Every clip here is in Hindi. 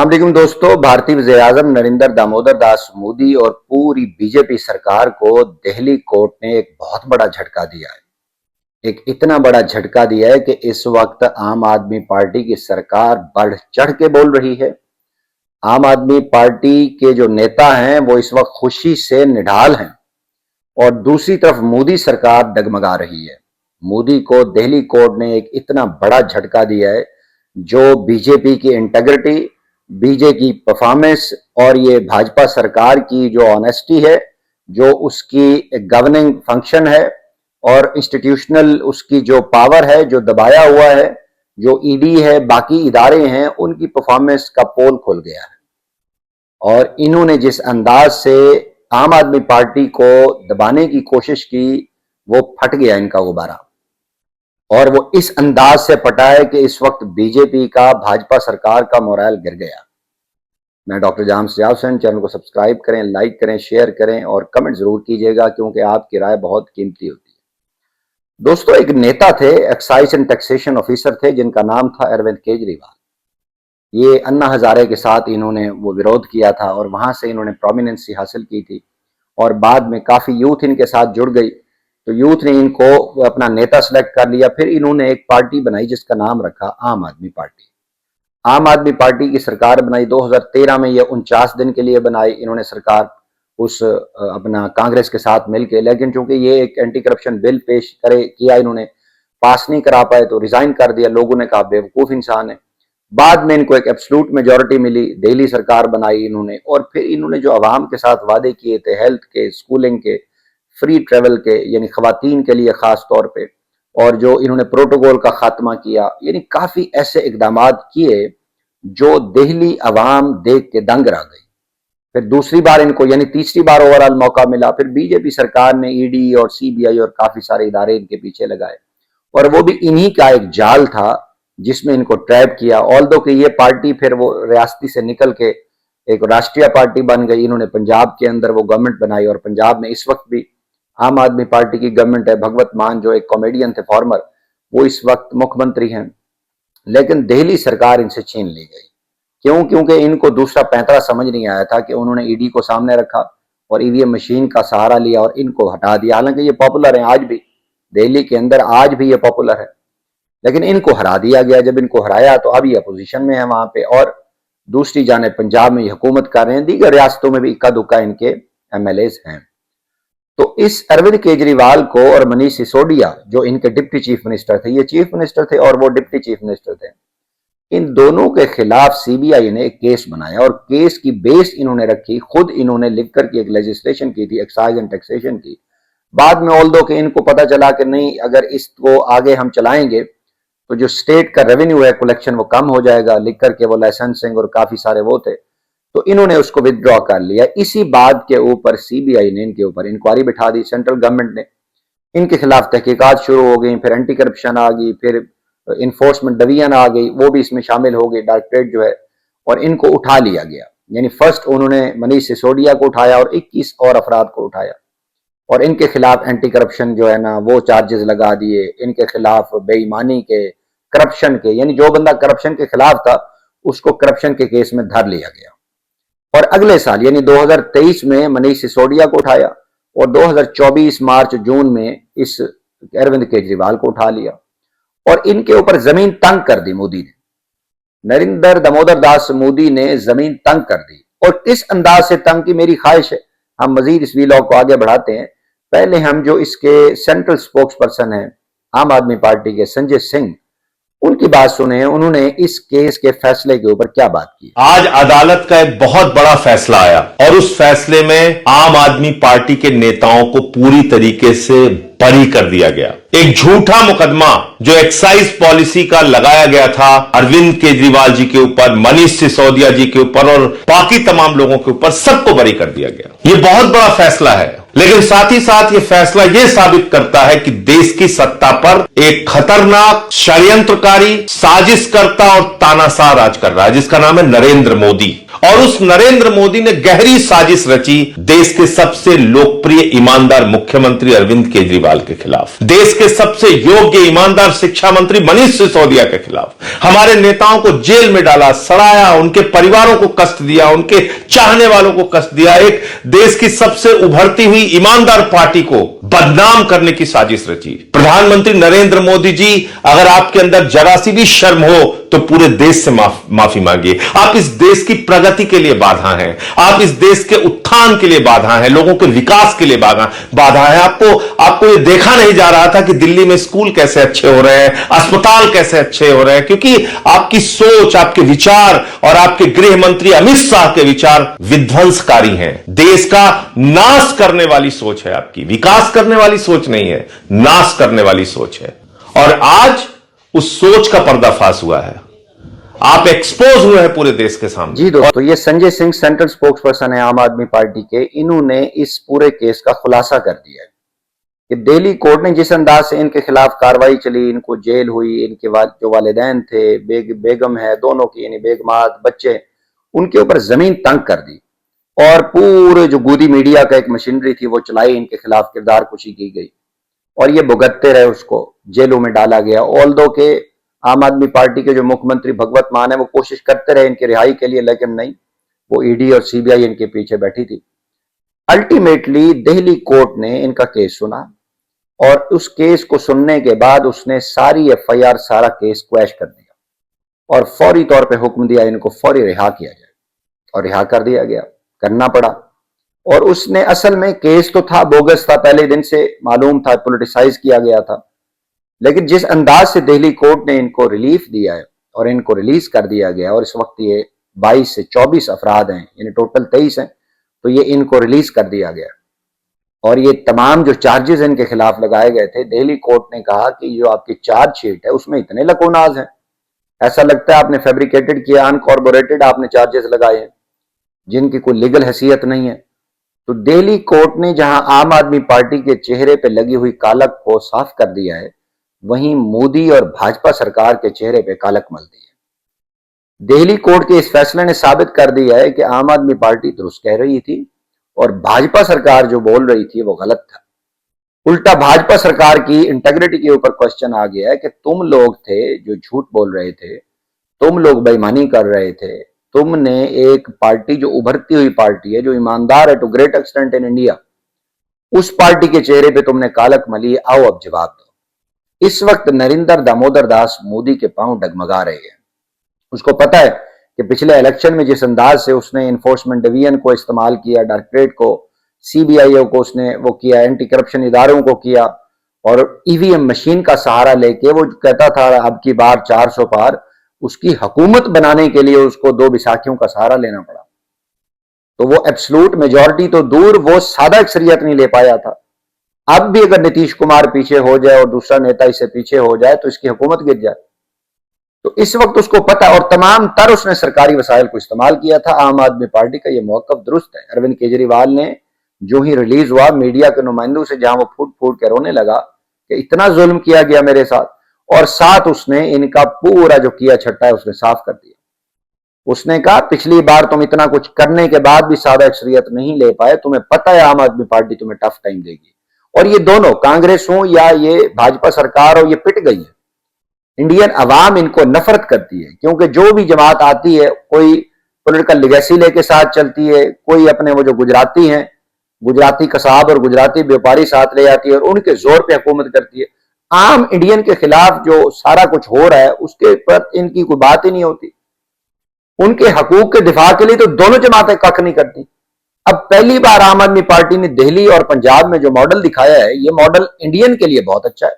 अस्सलाम दोस्तों, भारतीय वज़ीर-ए-आज़म नरेंद्र दामोदर दास मोदी और पूरी बीजेपी सरकार को दिल्ली कोर्ट ने एक बहुत बड़ा झटका दिया है। एक इतना बड़ा झटका दिया है कि इस वक्त आम आदमी पार्टी की सरकार बढ़ चढ़ के बोल रही है। आम आदमी पार्टी के जो नेता हैं वो इस वक्त खुशी से निढाल हैं और दूसरी तरफ मोदी सरकार डगमगा रही है। मोदी को दिल्ली कोर्ट ने एक इतना बड़ा झटका दिया है जो बीजेपी की इंटेग्रिटी, बीजेपी की परफॉर्मेंस और ये भाजपा सरकार की जो ऑनेस्टी है, जो उसकी गवर्निंग फंक्शन है और इंस्टीट्यूशनल उसकी जो पावर है, जो दबाया हुआ है, जो ईडी है, बाकी इदारे हैं, उनकी परफॉर्मेंस का पोल खुल गया है। और इन्होंने जिस अंदाज से आम आदमी पार्टी को दबाने की कोशिश की, वो फट गया इनका गुब्बारा। और वो इस अंदाज से फटा है कि इस वक्त बीजेपी का, भाजपा सरकार का मोरल गिर गया। मैं डॉक्टर जाम सजाद हुसैन, चैनल को सब्सक्राइब करें, लाइक करें, शेयर करें और कमेंट जरूर कीजिएगा क्योंकि आपकी राय बहुत कीमती होती है। दोस्तों, एक नेता थे, एक्साइज एंड टैक्सेशन ऑफिसर थे, जिनका नाम था अरविंद केजरीवाल। ये अन्ना हजारे के साथ इन्होंने वो विरोध किया था और वहां से इन्होंने प्रोमिनेंसी हासिल की थी और बाद में काफी यूथ इनके साथ जुड़ गई, तो यूथ ने इनको अपना नेता सेलेक्ट कर लिया। फिर इन्होंने एक पार्टी बनाई जिसका नाम रखा आम आदमी पार्टी। आम आदमी पार्टी की सरकार बनाई 2013 में, ये 49 दिन के लिए बनाई इन्होंने सरकार उस अपना कांग्रेस के साथ मिलके। लेकिन चूंकि ये एक एंटी करप्शन बिल पेश किया इन्होंने, पास नहीं करा पाए तो रिजाइन कर दिया। लोगों ने कहा बेवकूफ इंसान है। बाद में इनको एक एब्सोल्यूट मेजोरिटी मिली, दिल्ली सरकार बनाई इन्होंने और फिर इन्होंने जो अवाम के साथ वादे किए थे, हेल्थ के, स्कूलिंग के, फ्री ट्रेवल के, यानी खवातीन के लिए खास तौर पे, और जो इन्होंने प्रोटोकॉल का खात्मा किया, यानी काफी ऐसे इकदामात किए जो दिल्ली अवाम देख के दंग रह गई। फिर दूसरी बार इनको, यानी तीसरी बार ओवरऑल मौका मिला। फिर बीजेपी सरकार ने ईडी और सीबीआई और काफी सारे इदारे इनके पीछे लगाए और वो भी इन्हीं का एक जाल था जिसमें इनको ट्रैप किया। ऑल्दो कि ये पार्टी फिर वो रियासती से निकल के एक राष्ट्रीय पार्टी बन गई। इन्होंने पंजाब के अंदर वो गवर्नमेंट बनाई और पंजाब में इस वक्त भी आम आदमी पार्टी की गवर्नमेंट है। भगवत मान जो एक कॉमेडियन थे फॉर्मर, वो इस वक्त मुख्यमंत्री हैं। लेकिन दिल्ली सरकार इनसे छीन ली गई। क्यों? क्योंकि इनको दूसरा पैंतरा समझ नहीं आया था कि उन्होंने ईडी को सामने रखा और ईवीएम मशीन का सहारा लिया और इनको हटा दिया। हालांकि ये पॉपुलर है आज भी, दिल्ली के अंदर आज भी ये पॉपुलर है, लेकिन इनको हरा दिया गया। जब इनको हराया तो अब ये अपोजिशन में है वहां पे, और दूसरी जाने पंजाब में ये हुकूमत कर रहे हैं। दीगर रियासतों में भी इक्का दुक्का इनके एमएलएज हैं। तो इस अरविंद केजरीवाल को और मनीष सिसोदिया जो इनके डिप्टी चीफ मिनिस्टर थे, ये चीफ मिनिस्टर थे और वो डिप्टी चीफ मिनिस्टर थे, इन दोनों के खिलाफ सीबीआई ने एक केस बनाया और केस की बेस इन्होंने रखी, खुद इन्होंने लिखकर की एक लेजिस्लेशन की थी एक्साइज एंड टैक्सेशन की। बाद में ऑल्दो कि इनको पता चला कि नहीं, अगर इसको आगे हम चलाएंगे तो जो स्टेट का रेवेन्यू है कलेक्शन वो कम हो जाएगा, लिख करके वो लाइसेंसिंग और काफी सारे वो थे, तो इन्होंने उसको विदड्रॉ कर लिया। इसी बात के ऊपर सीबीआई ने इनके ऊपर इंक्वायरी बिठा दी, सेंट्रल गवर्नमेंट ने इनके खिलाफ तहकीकात शुरू हो गई। फिर एंटी करप्शन आ गई, फिर इन्फोर्समेंट डिवीजन आ गई, वो भी इसमें शामिल हो गई, डायरेक्टरेट जो है, और इनको उठा लिया गया। यानी फर्स्ट उन्होंने मनीष सिसोदिया को उठाया और 21 और अफराद को उठाया और इनके खिलाफ एंटी करप्शन जो है ना वो चार्जेस लगा दिए। इनके खिलाफ बेईमानी के, करप्शन के, यानी जो बंदा करप्शन के खिलाफ था उसको करप्शन के केस में धर लिया गया। और अगले साल यानी 2023 में मनीष सिसोदिया को उठाया और 2024 मार्च जून में इस अरविंद केजरीवाल को उठा लिया और इनके ऊपर जमीन तंग कर दी मोदी ने। नरेंद्र दामोदर दास मोदी ने जमीन तंग कर दी और किस अंदाज से तंग की, मेरी ख्वाहिश है हम मजीद इस वीलॉग को आगे बढ़ाते हैं। पहले हम जो इसके सेंट्रल स्पोक्स पर्सन हैं आम आदमी पार्टी के, संजय सिंह, उनकी बात सुने। उन्होंने इस केस के फैसले के ऊपर क्या बात की। आज अदालत का एक बहुत बड़ा फैसला आया और उस फैसले में आम आदमी पार्टी के नेताओं को पूरी तरीके से बरी कर दिया गया। एक झूठा मुकदमा जो एक्साइज पॉलिसी का लगाया गया था अरविंद केजरीवाल जी के ऊपर, मनीष सिसोदिया जी के ऊपर और बाकी तमाम लोगों के ऊपर, सबको बरी कर दिया गया। यह बहुत बड़ा फैसला है, लेकिन साथ ही साथ यह फैसला यह साबित करता है कि देश की सत्ता पर एक खतरनाक षड्यंत्रकारी, साजिशकर्ता और तानाशाह राज कर रहा है जिसका नाम है नरेंद्र मोदी। और उस नरेंद्र मोदी ने गहरी साजिश रची देश के सबसे लोकप्रिय ईमानदार मुख्यमंत्री अरविंद केजरीवाल के खिलाफ, देश के सबसे योग्य ईमानदार शिक्षा मंत्री मनीष सिसोदिया के खिलाफ। हमारे नेताओं को जेल में डाला, सड़ाया, उनके परिवारों को कष्ट दिया, उनके चाहने वालों को कष्ट दिया। एक देश की सबसे उभरती हुई ईमानदार पार्टी को बदनाम करने की साजिश रची। प्रधानमंत्री नरेंद्र मोदी जी, अगर आपके अंदर जरा सी भी शर्म हो तो पूरे देश से माफी मांगिए। आप इस देश की प्रगति के लिए बाधा हैं, आप इस देश के उत्थान के लिए बाधा हैं, लोगों के विकास के लिए बाधा है। आपको ये देखा नहीं जा रहा था कि दिल्ली में स्कूल कैसे अच्छे हो रहे हैं, अस्पताल कैसे अच्छे हो रहे हैं, क्योंकि आपकी सोच, आपके विचार और आपके गृह मंत्री अमित शाह के विचार विध्वंसकारी हैं। देश का नाश करने वाली सोच है आपकी, विकास करने वाली सोच नहीं है, नाश करने वाली सोच है। और आज उस सोच का पर्दाफाश हुआ है, आप एक्सपोज हुए हैं पूरे देश के सामने। जी दोस्तों, ये Sanjay Singh central spokes person है आम आदमी पार्टी के। इन्होंने इस पूरे केस का खुलासा कर दिया है कि दिल्ली कोर्ट ने जिस अंदाज से इनके खिलाफ कार्रवाई चली, इनको जेल हुई, इनके जो वालिदैन थे, बेगम है, दोनों की यानी बेगमात, बच्चे, उनके ऊपर जमीन तंग कर दी और पूरे जो गोदी मीडिया का एक मशीनरी थी वो चलाई, इनके खिलाफ किरदार कुशी की गई और ये भुगतते रहे, उसको जेलों में डाला गया। ऑल्दो के आम आदमी पार्टी के जो मुख्यमंत्री भगवत मान है वो कोशिश करते रहे इनकी रिहाई के लिए, लेकिन नहीं, वो ईडी और सीबीआई इनके पीछे बैठी थी। अल्टीमेटली दिल्ली कोर्ट ने इनका केस सुना और उस केस को सुनने के बाद उसने सारी एफआईआर, सारा केस क्वैश कर दिया और फौरी तौर पे हुक्म दिया इनको फौरी रिहा किया जाए और रिहा कर दिया गया, करना पड़ा। और उसने असल में केस तो था, बोगस था, पहले दिन से मालूम था, पॉलिटिसाइज किया गया था, लेकिन जिस अंदाज से दिल्ली कोर्ट ने इनको रिलीफ दिया है और इनको रिलीज कर दिया गया और इस वक्त ये 22 से 24 अफराद हैं, यानी टोटल 23 हैं, तो ये इनको रिलीज कर दिया गया। और ये तमाम जो चार्जेस इनके खिलाफ लगाए गए थे, दिल्ली कोर्ट ने कहा कि जो आपकी चार्जशीट है उसमें इतने लकोनाज हैं, ऐसा लगता है आपने फैब्रिकेटेड किया, अनकॉर्पोरेटेड आपने चार्जेस लगाए हैं जिनकी कोई लीगल हैसियत नहीं है। तो दिल्ली कोर्ट ने जहां आम आदमी पार्टी के चेहरे पे लगी हुई कालक को साफ कर दिया है, वहीं मोदी और भाजपा सरकार के चेहरे पे कालक मल दी है। दिल्ली कोर्ट के इस फैसले ने साबित कर दिया है कि आम आदमी पार्टी दुरुस्त कह रही थी और भाजपा सरकार जो बोल रही थी वो गलत था। उल्टा भाजपा सरकार की इंटेग्रिटी के ऊपर क्वेश्चन आ गया है कि तुम लोग थे जो झूठ बोल रहे थे, तुम लोग बेईमानी कर रहे थे, तुमने एक पार्टी जो उभरती हुई पार्टी है, जो ईमानदार है to great extent in India, उस पार्टी के चेहरे पे तुमने कालक मली। आओ अब जवाब दो। इस वक्त नरेंद्र दामोदर दास मोदी के पांव डगमगा रहे हैं। उसको पता है कि पिछले इलेक्शन में जिस अंदाज से उसने इन्फोर्समेंट डिवीजन को इस्तेमाल किया, डायरेक्टरेट को, सीबीआई को उसने वो किया, एंटी करप्शन इदारों को किया और ईवीएम मशीन का सहारा लेके वो कहता था अब की बार 400 पार, उसकी हुकूमत बनाने के लिए उसको 2 बैसाखियों का सहारा लेना पड़ा। तो वो एब्सोल्यूट मेजॉरिटी तो दूर, वो सादा अक्सरियत नहीं ले पाया था। अब भी अगर नीतीश कुमार पीछे हो जाए और दूसरा नेता इससे पीछे हो जाए तो इसकी हुकूमत गिर जाए। तो इस वक्त उसको पता, और तमाम तर उसने सरकारी वसाइल को इस्तेमाल किया था। आम आदमी पार्टी का यह मौकफ दुरुस्त है। अरविंद केजरीवाल ने जो ही रिलीज हुआ, मीडिया के नुमाइंदों से जहां वो फूट फूट के रोने लगा कि इतना जुल्म किया गया मेरे साथ, और साथ उसने इनका पूरा जो किया छट्टा है उसने साफ कर दिया। उसने कहा पिछली बार तुम इतना कुछ करने के बाद भी सादा अक्सरियत नहीं ले पाए, तुम्हें पता है आम आदमी पार्टी तुम्हें टफ टाइम देगी। और ये दोनों, कांग्रेस हो या ये भाजपा सरकार हो, ये पिट गई है। इंडियन अवाम इनको नफरत करती है, क्योंकि जो भी जमात आती है कोई पॉलिटिकल लिगेसी लेके साथ चलती है, कोई अपने वो जो गुजराती हैं, गुजराती कसाब और गुजराती व्यापारी साथ ले आती है और उनके जोर पे हुकूमत करती है। आम इंडियन के खिलाफ जो सारा कुछ हो रहा है उसके पर इनकी कोई बात ही नहीं होती। उनके हकूक के दिफा के लिए तो दोनों जमातें कख नहीं करती। अब पहली बार आम आदमी पार्टी ने दिल्ली और पंजाब में जो मॉडल दिखाया है, ये मॉडल इंडियन के लिए बहुत अच्छा है,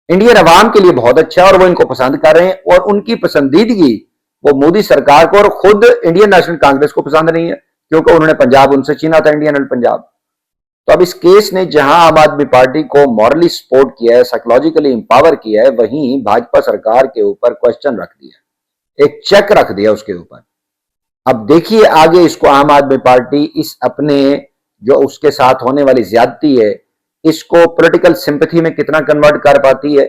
इंडियन अवाम के लिए बहुत अच्छा है और वो इनको पसंद कर रहे हैं। और उनकी पसंदीदगी वो मोदी सरकार को और खुद इंडियन नेशनल कांग्रेस को पसंद नहीं है, क्योंकि उन्होंने पंजाब उनसे छीना था, इंडियन पंजाब। तो अब इस केस ने जहां आम आदमी पार्टी को मॉरली सपोर्ट किया है, साइकोलॉजिकली इंपावर किया है, वहीं भाजपा सरकार के ऊपर क्वेश्चन रख दिया, एक चेक रख दिया उसके ऊपर। अब देखिए आगे इसको आम आदमी पार्टी इस अपने जो उसके साथ होने वाली ज्यादती है, इसको पॉलिटिकल सिंपैथी में कितना कन्वर्ट कर पाती है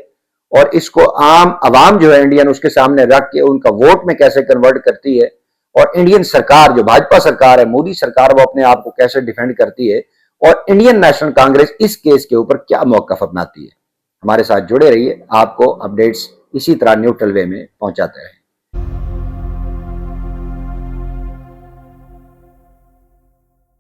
और इसको आम अवाम जो है इंडियन उसके सामने रख के उनका वोट में कैसे कन्वर्ट करती है, और इंडियन सरकार जो भाजपा सरकार है, मोदी सरकार, वो अपने आप को कैसे डिफेंड करती है और इंडियन नेशनल कांग्रेस इस केस के ऊपर क्या मौकफ अपनाती है। हमारे साथ जुड़े रहिए, आपको अपडेट्स इसी तरह न्यूट्रल वे में पहुंचाते रहें।